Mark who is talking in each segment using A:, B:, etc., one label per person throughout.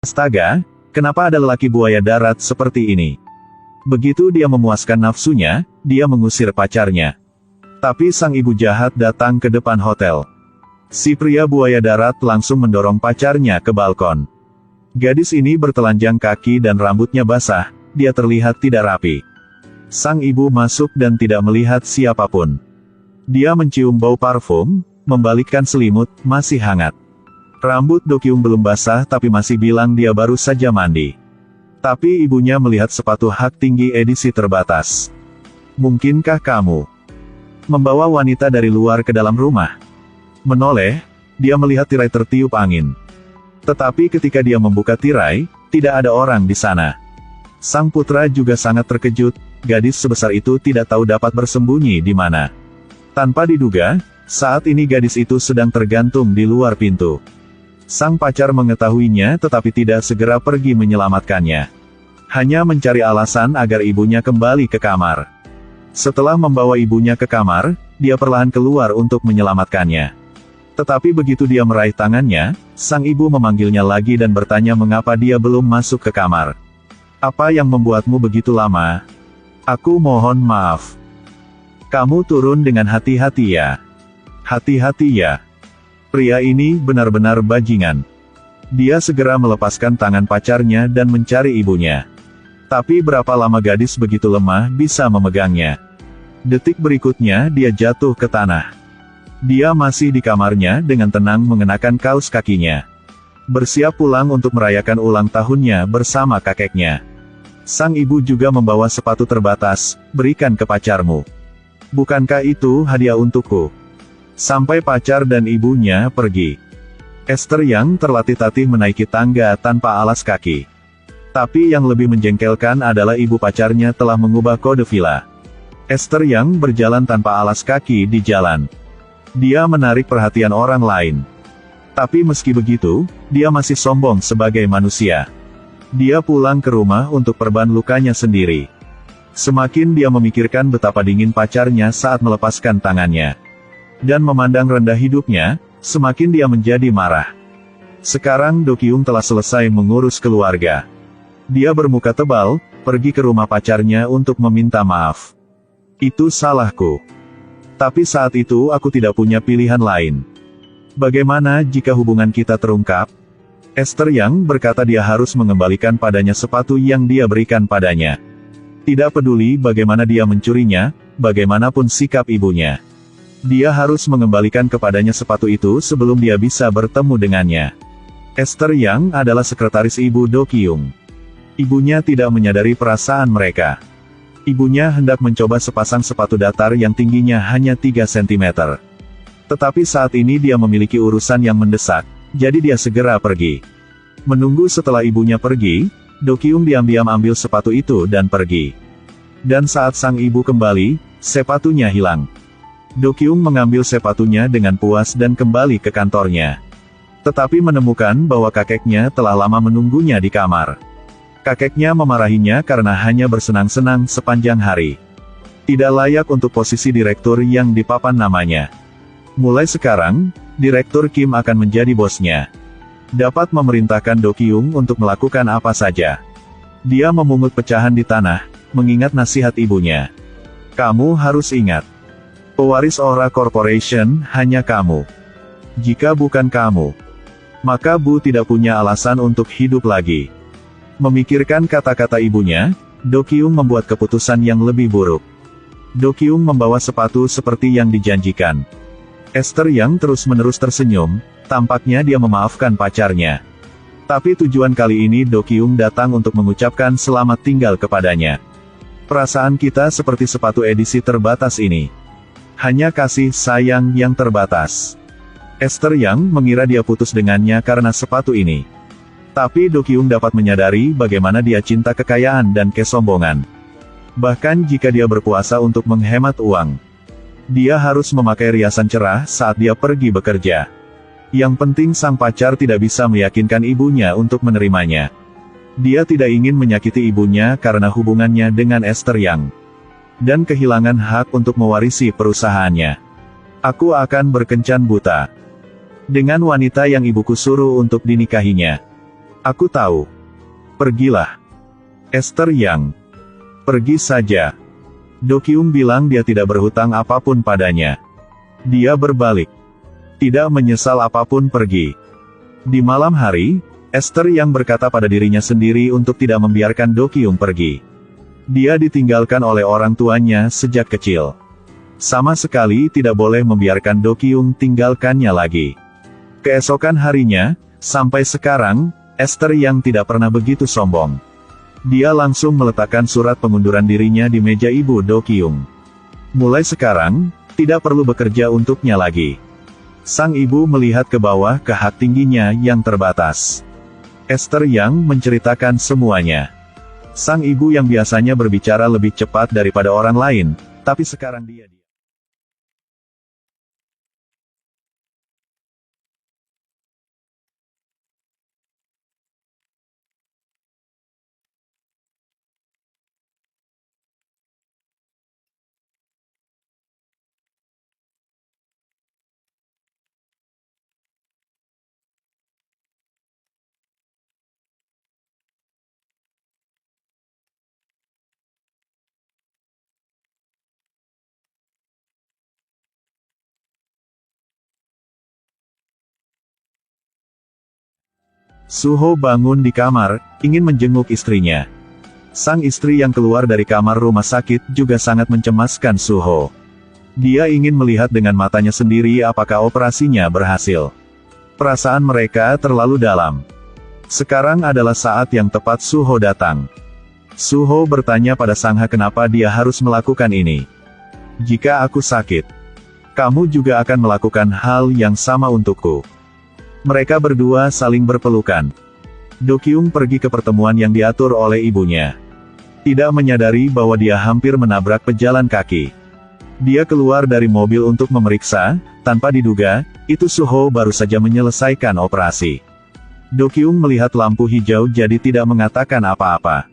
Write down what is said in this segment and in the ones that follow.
A: Astaga, kenapa ada lelaki buaya darat seperti ini? Begitu dia memuaskan nafsunya, dia mengusir pacarnya. Tapi sang ibu jahat datang ke depan hotel. Si pria buaya darat langsung mendorong pacarnya ke balkon. Gadis ini bertelanjang kaki dan rambutnya basah, dia terlihat tidak rapi. Sang ibu masuk dan tidak melihat siapapun. Dia mencium bau parfum, membalikkan selimut, masih hangat. Rambut Do Kyung belum basah tapi masih bilang dia baru saja mandi. Tapi ibunya melihat sepatu hak tinggi edisi terbatas. Mungkinkah kamu membawa wanita dari luar ke dalam rumah? Menoleh, dia melihat tirai tertiup angin. Tetapi ketika dia membuka tirai, tidak ada orang di sana. Sang putra juga sangat terkejut, gadis sebesar itu tidak tahu dapat bersembunyi di mana. Tanpa diduga, saat ini gadis itu sedang tergantung di luar pintu. Sang pacar mengetahuinya tetapi tidak segera pergi menyelamatkannya. Hanya mencari alasan agar ibunya kembali ke kamar. Setelah membawa ibunya ke kamar, dia perlahan keluar untuk menyelamatkannya. Tetapi begitu dia meraih tangannya, sang ibu memanggilnya lagi dan bertanya mengapa dia belum masuk ke kamar. Apa yang membuatmu begitu lama? Aku mohon maaf. Kamu turun dengan hati-hati ya. Hati-hati ya. Pria ini benar-benar bajingan. Dia segera melepaskan tangan pacarnya dan mencari ibunya. Tapi berapa lama gadis begitu lemah bisa memegangnya. Detik berikutnya dia jatuh ke tanah. Dia masih di kamarnya dengan tenang mengenakan kaos kakinya. Bersiap pulang untuk merayakan ulang tahunnya bersama kakeknya. Sang ibu juga membawa sepatu terbatas, berikan ke pacarmu. Bukankah itu hadiah untukku? Sampai pacar dan ibunya pergi. Esther yang terlatih-tatih menaiki tangga tanpa alas kaki. Tapi yang lebih menjengkelkan adalah ibu pacarnya telah mengubah kode villa. Esther yang berjalan tanpa alas kaki di jalan. Dia menarik perhatian orang lain. Tapi meski begitu, dia masih sombong sebagai manusia. Dia pulang ke rumah untuk perban lukanya sendiri. Semakin dia memikirkan betapa dingin pacarnya saat melepaskan tangannya. Dan memandang rendah hidupnya, semakin dia menjadi marah. Sekarang Do Kyung telah selesai mengurus keluarga. Dia bermuka tebal, pergi ke rumah pacarnya untuk meminta maaf. Itu salahku. Tapi saat itu aku tidak punya pilihan lain. Bagaimana jika hubungan kita terungkap? Esther yang berkata dia harus mengembalikan padanya sepatu yang dia berikan padanya. Tidak peduli bagaimana dia mencurinya, bagaimanapun sikap ibunya. Dia harus mengembalikan kepadanya sepatu itu sebelum dia bisa bertemu dengannya. Esther yang adalah sekretaris ibu Do Kyung. Ibunya tidak menyadari perasaan mereka. Ibunya hendak mencoba sepasang sepatu datar yang tingginya hanya 3 cm. Tetapi saat ini dia memiliki urusan yang mendesak, jadi dia segera pergi. Menunggu setelah ibunya pergi, Do Kyung diam-diam ambil sepatu itu dan pergi. Dan saat sang ibu kembali, sepatunya hilang. Do Kyung mengambil sepatunya dengan puas dan kembali ke kantornya. Tetapi menemukan bahwa kakeknya telah lama menunggunya di kamar. Kakeknya memarahinya karena hanya bersenang-senang sepanjang hari. Tidak layak untuk posisi direktur yang dipapan namanya. Mulai sekarang, Direktur Kim akan menjadi bosnya. Dapat memerintahkan Do Kyung untuk melakukan apa saja. Dia memungut pecahan di tanah, mengingat nasihat ibunya. Kamu harus ingat. Pewaris Ora Corporation hanya kamu. Jika bukan kamu, maka Bu tidak punya alasan untuk hidup lagi. Memikirkan kata-kata ibunya, Do Kyung membuat keputusan yang lebih buruk. Do Kyung membawa sepatu seperti yang dijanjikan. Esther yang terus-menerus tersenyum, tampaknya dia memaafkan pacarnya. Tapi tujuan kali ini Do Kyung datang untuk mengucapkan selamat tinggal kepadanya. Perasaan kita seperti sepatu edisi terbatas ini. Hanya kasih sayang yang terbatas. Esther yang mengira dia putus dengannya karena sepatu ini. Tapi Do Kyung dapat menyadari bagaimana dia cinta kekayaan dan kesombongan. Bahkan jika dia berpuasa untuk menghemat uang, dia harus memakai riasan cerah saat dia pergi bekerja. Yang penting sang pacar tidak bisa meyakinkan ibunya untuk menerimanya. Dia tidak ingin menyakiti ibunya karena hubungannya dengan Esther Yang. Dan kehilangan hak untuk mewarisi perusahaannya. Aku akan berkencan buta dengan wanita yang ibuku suruh untuk dinikahinya. Aku tahu. Pergilah. Esther Yang. Pergi saja. Do Kyung bilang dia tidak berhutang apapun padanya. Dia berbalik. Tidak menyesal apapun pergi. Di malam hari, Esther Yang berkata pada dirinya sendiri untuk tidak membiarkan Do Kyung pergi. Dia ditinggalkan oleh orang tuanya sejak kecil. Sama sekali tidak boleh membiarkan Do Kyung tinggalkannya lagi. Keesokan harinya, sampai sekarang, Esther Yang tidak pernah begitu sombong. Dia langsung meletakkan surat pengunduran dirinya di meja ibu Do Kyung. Mulai sekarang, tidak perlu bekerja untuknya lagi. Sang ibu melihat ke bawah ke hak tingginya yang terbatas. Esther Yang menceritakan semuanya. Sang ibu yang biasanya berbicara lebih cepat daripada orang lain, tapi sekarang dia Suho bangun di kamar, ingin menjenguk istrinya. Sang istri yang keluar dari kamar rumah sakit juga sangat mencemaskan Suho. Dia ingin melihat dengan matanya sendiri apakah operasinya berhasil. Perasaan mereka terlalu dalam. Sekarang adalah saat yang tepat Suho datang. Suho bertanya pada Sangha kenapa dia harus melakukan ini. Jika aku sakit, kamu juga akan melakukan hal yang sama untukku. Mereka berdua saling berpelukan. Do Kyung pergi ke pertemuan yang diatur oleh ibunya. Tidak menyadari bahwa dia hampir menabrak pejalan kaki. Dia keluar dari mobil untuk memeriksa, tanpa diduga, itu Suho baru saja menyelesaikan operasi. Do Kyung melihat lampu hijau jadi tidak mengatakan apa-apa.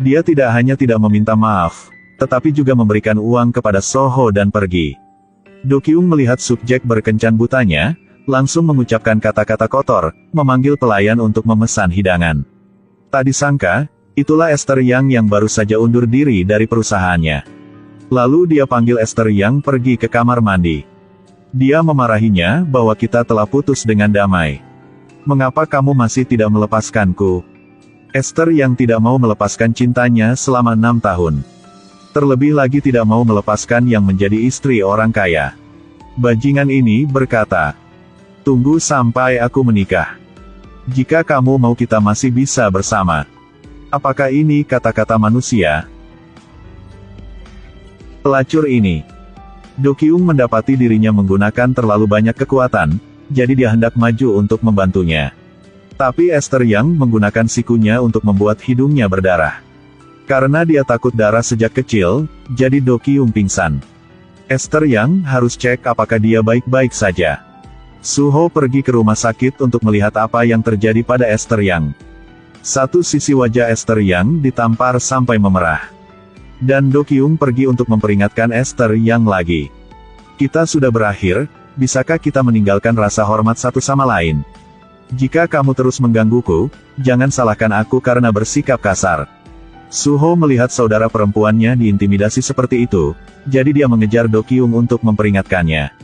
A: Dia tidak hanya tidak meminta maaf, tetapi juga memberikan uang kepada Suho dan pergi. Do Kyung melihat subjek berkencan butanya, langsung mengucapkan kata-kata kotor, memanggil pelayan untuk memesan hidangan. Tak disangka, itulah Esther Yang yang baru saja undur diri dari perusahaannya. Lalu dia panggil Esther Yang pergi ke kamar mandi. Dia memarahinya bahwa kita telah putus dengan damai. Mengapa kamu masih tidak melepaskanku? Esther Yang tidak mau melepaskan cintanya selama 6 tahun. Terlebih lagi tidak mau melepaskan yang menjadi istri orang kaya. Bajingan ini berkata, tunggu sampai aku menikah. Jika kamu mau kita masih bisa bersama. Apakah ini kata-kata manusia? Pelacur ini. Do Kyung mendapati dirinya menggunakan terlalu banyak kekuatan, jadi dia hendak maju untuk membantunya. Tapi Esther Yang menggunakan sikunya untuk membuat hidungnya berdarah. Karena dia takut darah sejak kecil, jadi Do Kyung pingsan. Esther Yang harus cek apakah dia baik-baik saja. Suho pergi ke rumah sakit untuk melihat apa yang terjadi pada Esther Yang. Satu sisi wajah Esther Yang ditampar sampai memerah. Dan Do Kyung pergi untuk memperingatkan Esther Yang lagi. Kita sudah berakhir, bisakah kita meninggalkan rasa hormat satu sama lain? Jika kamu terus menggangguku, jangan salahkan aku karena bersikap kasar. Suho melihat saudara perempuannya diintimidasi seperti itu, jadi dia mengejar Do Kyung untuk memperingatkannya.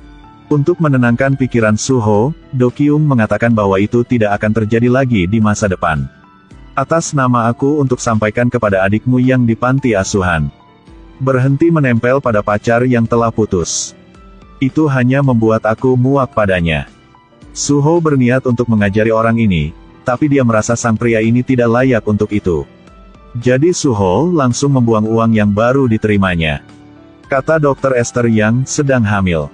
A: Untuk menenangkan pikiran Suho, Do Kyung mengatakan bahwa itu tidak akan terjadi lagi di masa depan. Atas nama aku untuk sampaikan kepada adikmu yang di panti asuhan. Berhenti menempel pada pacar yang telah putus. Itu hanya membuat aku muak padanya. Suho berniat untuk mengajari orang ini, tapi dia merasa sang pria ini tidak layak untuk itu. Jadi Suho langsung membuang uang yang baru diterimanya. Kata dokter Esther Yang sedang hamil.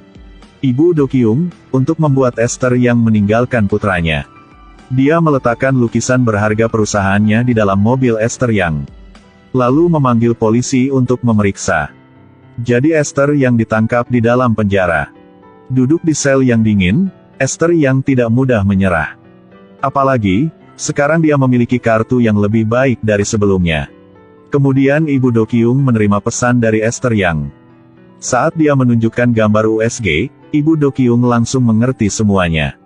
A: Ibu Do Kyung, untuk membuat Esther Yang meninggalkan putranya. Dia meletakkan lukisan berharga perusahaannya di dalam mobil Esther Yang. Lalu memanggil polisi untuk memeriksa. Jadi Esther Yang ditangkap di dalam penjara. Duduk di sel yang dingin, Esther Yang tidak mudah menyerah. Apalagi, sekarang dia memiliki kartu yang lebih baik dari sebelumnya. Kemudian Ibu Do Kyung menerima pesan dari Esther Yang. Saat dia menunjukkan gambar USG, Ibu Do Kyung langsung mengerti semuanya.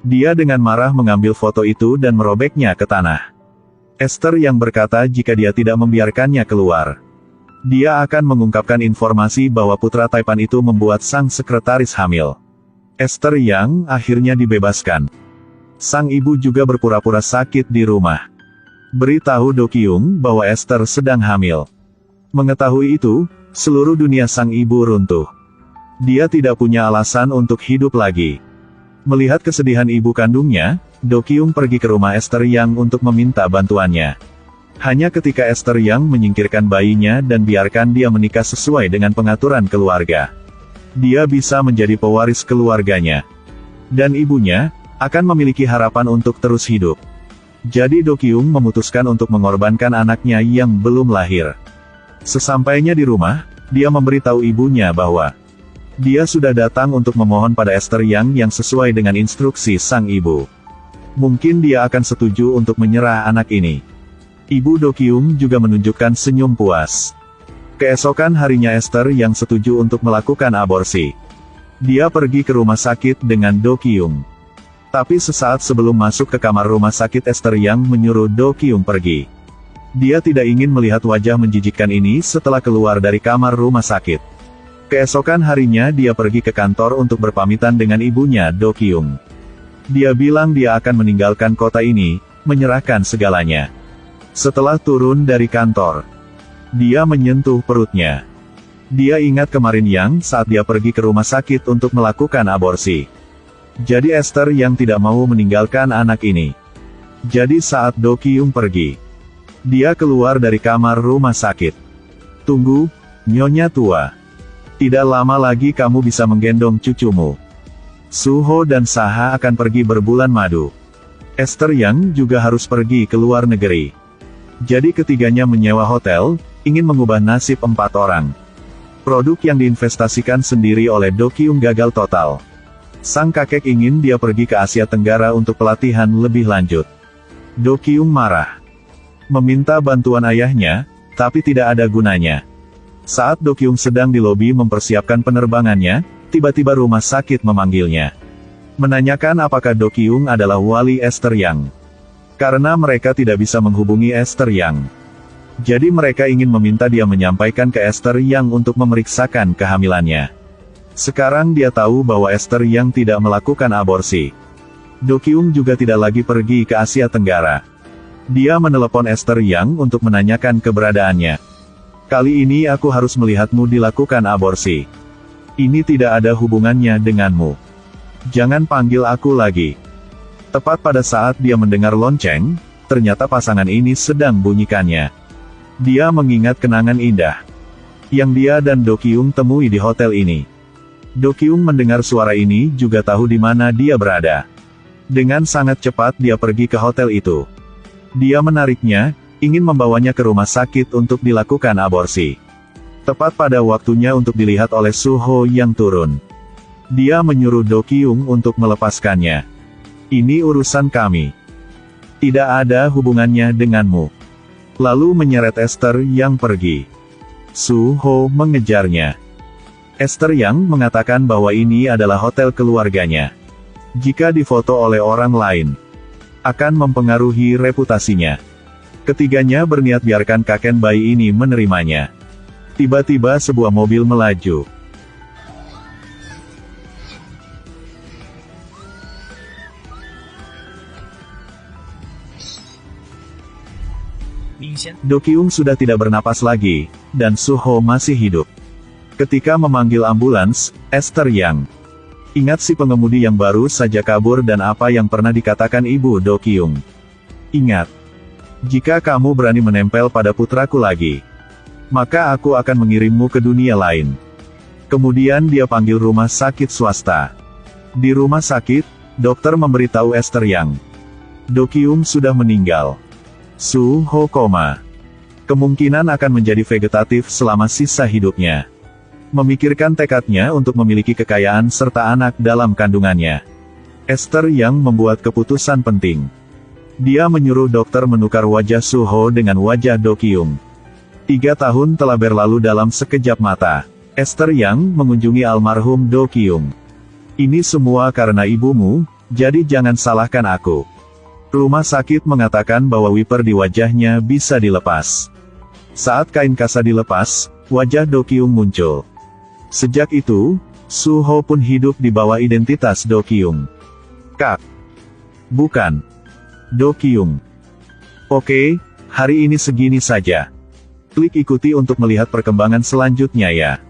A: Dia dengan marah mengambil foto itu dan merobeknya ke tanah. Esther yang berkata jika dia tidak membiarkannya keluar, dia akan mengungkapkan informasi bahwa putra Taipan itu membuat sang sekretaris hamil. Esther yang akhirnya dibebaskan. Sang ibu juga berpura-pura sakit di rumah. Beritahu Do Kyung bahwa Esther sedang hamil. Mengetahui itu, seluruh dunia sang ibu runtuh. Dia tidak punya alasan untuk hidup lagi. Melihat kesedihan ibu kandungnya, Do Kyung pergi ke rumah Esther Yang untuk meminta bantuannya. Hanya ketika Esther Yang menyingkirkan bayinya dan biarkan dia menikah sesuai dengan pengaturan keluarga, dia bisa menjadi pewaris keluarganya. Dan ibunya akan memiliki harapan untuk terus hidup. Jadi Do Kyung memutuskan untuk mengorbankan anaknya yang belum lahir. Sesampainya di rumah, dia memberitahu ibunya bahwa dia sudah datang untuk memohon pada Esther yang sesuai dengan instruksi sang ibu. Mungkin dia akan setuju untuk menyerah anak ini. Ibu Do Kyung juga menunjukkan senyum puas. Keesokan harinya Esther yang setuju untuk melakukan aborsi. Dia pergi ke rumah sakit dengan Do Kyung. Tapi sesaat sebelum masuk ke kamar rumah sakit, Esther yang menyuruh Do Kyung pergi. Dia tidak ingin melihat wajah menjijikkan ini setelah keluar dari kamar rumah sakit. Keesokan harinya dia pergi ke kantor untuk berpamitan dengan ibunya Do Kyung. Dia bilang dia akan meninggalkan kota ini, menyerahkan segalanya. Setelah turun dari kantor, dia menyentuh perutnya. Dia ingat kemarin saat dia pergi ke rumah sakit untuk melakukan aborsi. Jadi Esther yang tidak mau meninggalkan anak ini. Jadi saat Do Kyung pergi, dia keluar dari kamar rumah sakit. Tunggu, Nyonya tua. Tidak lama lagi kamu bisa menggendong cucumu. Suho dan Saha akan pergi berbulan madu. Esther yang juga harus pergi ke luar negeri. Jadi ketiganya menyewa hotel, ingin mengubah nasib 4 orang. Produk yang diinvestasikan sendiri oleh Do Kyung gagal total. Sang kakek ingin dia pergi ke Asia Tenggara untuk pelatihan lebih lanjut. Do Kyung marah. Meminta bantuan ayahnya, tapi tidak ada gunanya. Saat Do Kyung sedang di lobi mempersiapkan penerbangannya, tiba-tiba rumah sakit memanggilnya. Menanyakan apakah Do Kyung adalah wali Esther Yang. Karena mereka tidak bisa menghubungi Esther Yang. Jadi mereka ingin meminta dia menyampaikan ke Esther Yang untuk memeriksakan kehamilannya. Sekarang dia tahu bahwa Esther yang tidak melakukan aborsi. Do Kyung juga tidak lagi pergi ke Asia Tenggara. Dia menelepon Esther Yang untuk menanyakan keberadaannya. Kali ini aku harus melihatmu dilakukan aborsi. Ini tidak ada hubungannya denganmu. Jangan panggil aku lagi. Tepat pada saat dia mendengar lonceng, ternyata pasangan ini sedang bunyikannya. Dia mengingat kenangan indah yang dia dan Do Kyung temui di hotel ini. Do Kyung mendengar suara ini juga tahu di mana dia berada. Dengan sangat cepat dia pergi ke hotel itu. Dia menariknya, ingin membawanya ke rumah sakit untuk dilakukan aborsi. Tepat pada waktunya untuk dilihat oleh Suho yang turun. Dia menyuruh Do Kyung untuk melepaskannya. Ini urusan kami. Tidak ada hubungannya denganmu. Lalu menyeret Esther yang pergi. Suho mengejarnya. Esther yang mengatakan bahwa ini adalah hotel keluarganya. Jika difoto oleh orang lain, akan mempengaruhi reputasinya. Ketiganya berniat biarkan kakek bayi ini menerimanya. Tiba-tiba sebuah mobil melaju. Do Kyung sudah tidak bernapas lagi, dan Suho masih hidup. Ketika memanggil ambulans, Esther yang ingat si pengemudi yang baru saja kabur dan apa yang pernah dikatakan ibu Do Kyung. Ingat, jika kamu berani menempel pada putraku lagi, maka aku akan mengirimmu ke dunia lain. Kemudian dia panggil rumah sakit swasta. Di rumah sakit, dokter memberitahu Esther yang Do Kyung sudah meninggal. Suho koma. Kemungkinan akan menjadi vegetatif selama sisa hidupnya. Memikirkan tekadnya untuk memiliki kekayaan serta anak dalam kandungannya, Esther yang membuat keputusan penting. Dia menyuruh dokter menukar wajah Suho dengan wajah Do Kyung. 3 tahun telah berlalu dalam sekejap mata. Esther yang mengunjungi almarhum Do Kyung. Ini semua karena ibumu, Jadi jangan salahkan aku. Rumah sakit mengatakan bahwa wiper di wajahnya bisa dilepas. Saat kain kasa dilepas, wajah Do Kyung muncul. Sejak itu, Su Ho pun hidup di bawah identitas Do Kyung. Kak. Bukan. Do Kyung. Oke, hari ini segini saja. Klik ikuti untuk melihat perkembangan selanjutnya ya.